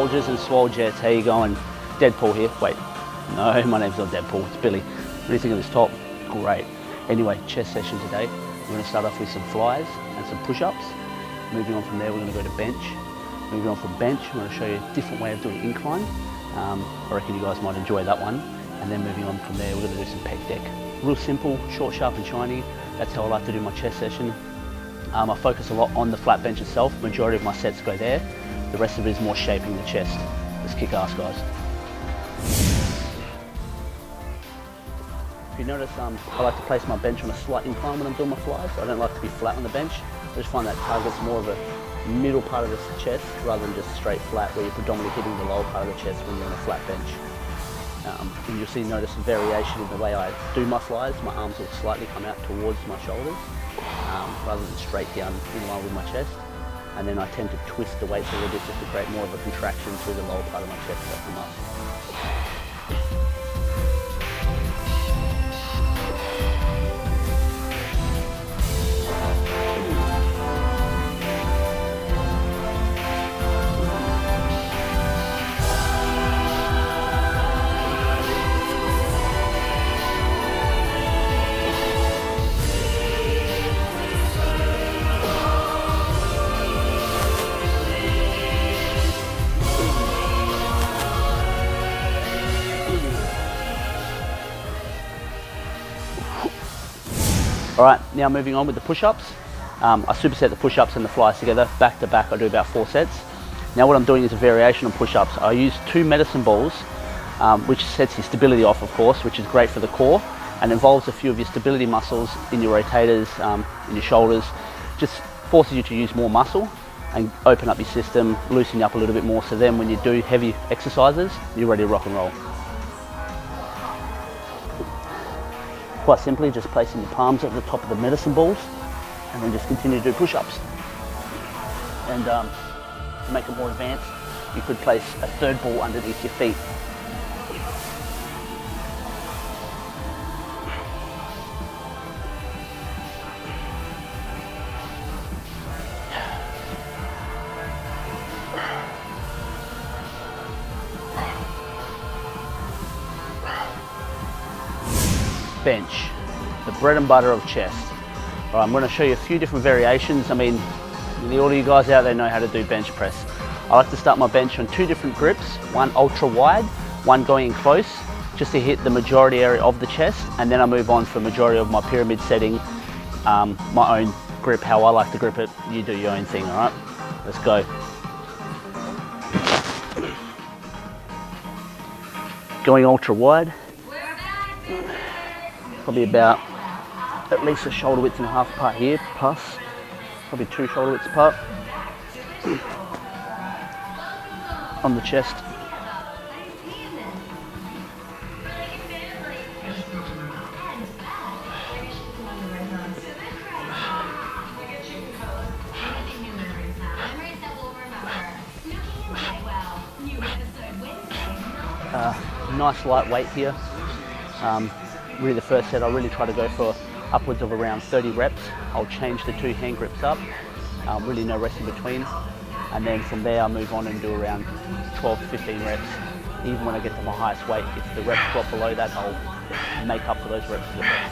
soldiers and swole jets. How you going? Deadpool here. Wait, no, my name's not Deadpool, it's Billy. What do you think of this top? Great. Anyway, chest session today. We're going to start off with some flies and some push-ups. Moving on from there, we're going to go to bench. Moving on from bench, I'm going to show you a different way of doing incline. I reckon you guys might enjoy that one. And then moving on from there, we're going to do some pec deck. Real simple, short, sharp and shiny. That's how I like to do my chest session. I focus a lot on the flat bench itself. Majority of my sets go there. The rest of it is more shaping the chest. Let's kick ass, guys. If you notice, I like to place my bench on a slight incline when I'm doing my flies. I don't like to be flat on the bench. I just find that targets more of a middle part of the chest rather than just straight flat where you're predominantly hitting the lower part of the chest when you're on a flat bench. And you'll notice a variation in the way I do my flies. My arms will slightly come out towards my shoulders rather than straight down in line with my chest. And then I tend to twist the weights a little bit just to create more of a contraction through the lower part of my chest. That's enough. Alright, now moving on with the push-ups. I superset the push-ups and the flies together. Back to back, I do about 4 sets. Now what I'm doing is a variation on push-ups. I use 2 medicine balls, which sets your stability off, of course, which is great for the core, and involves a few of your stability muscles in your rotators, in your shoulders. Just forces you to use more muscle and open up your system, loosen you up a little bit more, so then when you do heavy exercises, you're ready to rock and roll. Quite simply, just placing your palms at the top of the medicine balls and then just continue to do push-ups. And to make it more advanced, you could place a 3rd ball underneath your feet. Bench, the bread and butter of chest. All right, I'm going to show you a few different variations. I mean, all of you guys out there know how to do bench press. I like to start my bench on 2 different grips, one ultra wide, one going in close, just to hit the majority area of the chest, and then I move on for majority of my pyramid setting, my own grip, how I like to grip it. You do your own thing, all right? Let's go. Going ultra wide. Probably about at least a shoulder width and a half apart here, plus probably 2 shoulder widths apart on the chest. Nice light weight here. Really the first set I really try to go for upwards of around 30 reps. I'll change the 2 hand grips up, really no rest in between. And then from there I move on and do around 12 to 15 reps. Even when I get to my highest weight, if the reps drop below that, I'll make up for those reps for the first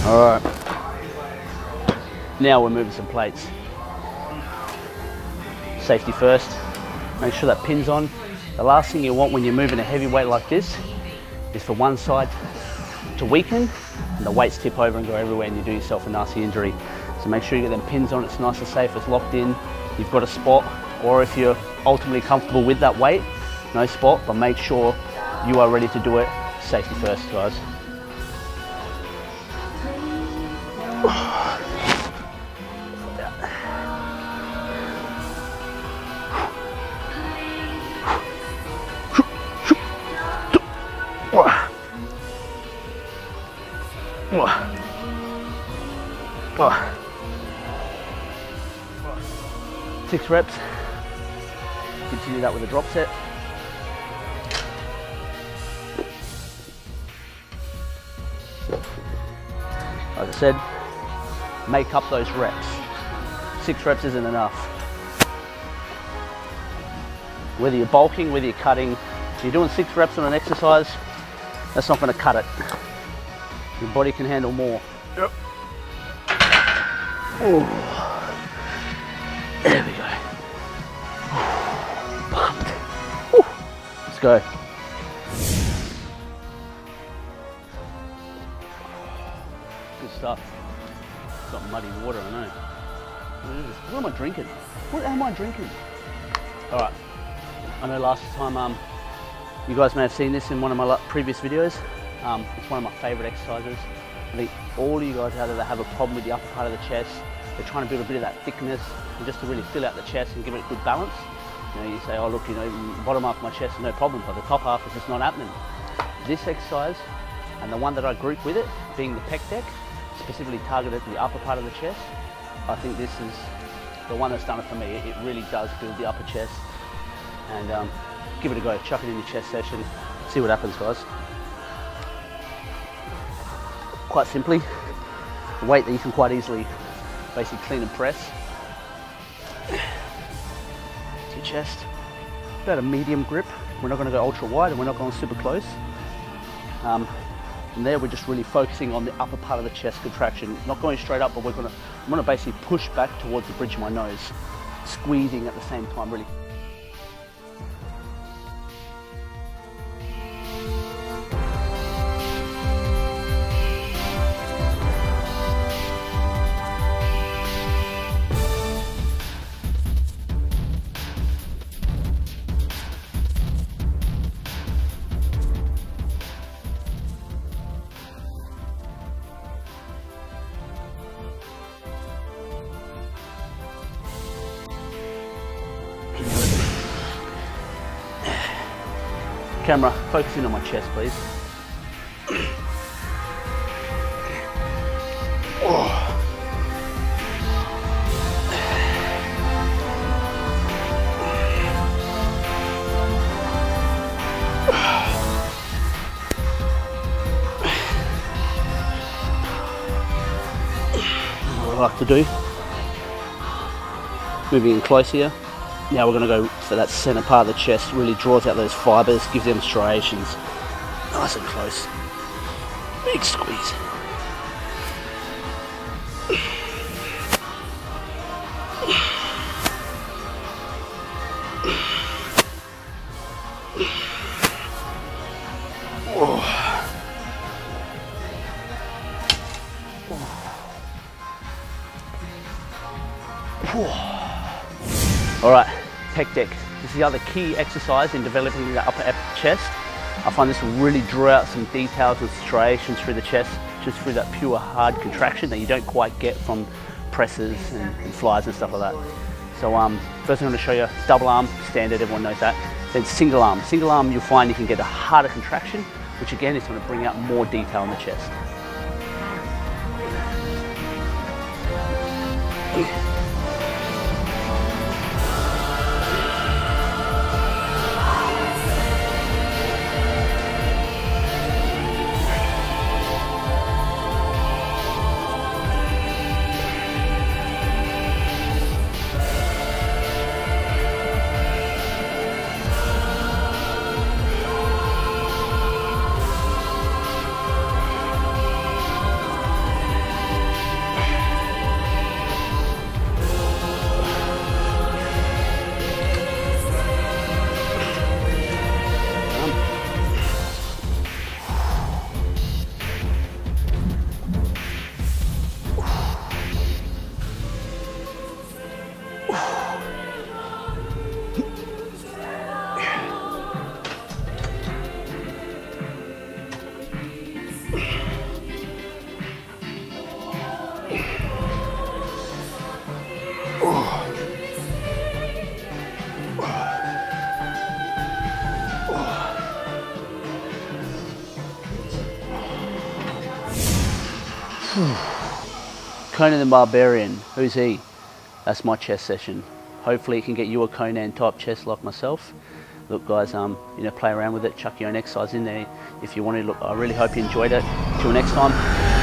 set. All right, now we're moving some plates. Safety first, make sure that pin's on. The last thing you want when you're moving a heavy weight like this is for one side to weaken and the weights tip over and go everywhere and you do yourself a nasty injury. So make sure you get them pins on, it's nice and safe, it's locked in, you've got a spot, or if you're ultimately comfortable with that weight, no spot, but make sure you are ready to do it. Safety first, guys. Oh. 6 reps. Continue that with a drop set. Like I said, make up those reps. 6 reps isn't enough. Whether you're bulking, whether you're cutting, if you're doing 6 reps on an exercise, that's not going to cut it. Your body can handle more. Yep. Oh. There we go. Pumped. Woo. Let's go. Good stuff. It's got muddy water, I know. What am I drinking? What am I drinking? Alright. I know last time you guys may have seen this in one of my previous videos. It's one of my favourite exercises. I think all of you guys out there that have a problem with the upper part of the chest, they're trying to build a bit of that thickness and just to really fill out the chest and give it a good balance. You know, you say, oh look, you know, bottom half of my chest is no problem, but the top half is just not happening. This exercise, and the one that I group with it, being the pec deck, specifically targeted at the upper part of the chest, I think this is the one that's done it for me. It really does build the upper chest. And give it a go, chuck it in your chest session, see what happens, guys. Quite simply, a weight that you can quite easily basically clean and press to your chest. About a medium grip. We're not going to go ultra wide and we're not going super close. From there, we're just really focusing on the upper part of the chest contraction, not going straight up, but I'm going to basically push back towards the bridge of my nose, squeezing at the same time, really. Camera, focus in on my chest, please. What I like to do, moving in close here. Now we're going to go for that center part of the chest, really draws out those fibers, gives them striations. Nice and close. Big squeeze. All right, pec deck. This is the other key exercise in developing the upper chest. I find this will really draw out some details and striations through the chest, just through that pure hard contraction that you don't quite get from presses and flies and stuff like that. So first I'm going to show you double arm, standard, everyone knows that. Then single arm. Single arm, you'll find you can get a harder contraction, which again is going to bring out more detail in the chest. Conan the Barbarian, who's he? That's my chest session. Hopefully it can get you a Conan type chest like myself. Look guys, you know, play around with it, chuck your own exercise in there if you want to. Look, I really hope you enjoyed it. Till next time.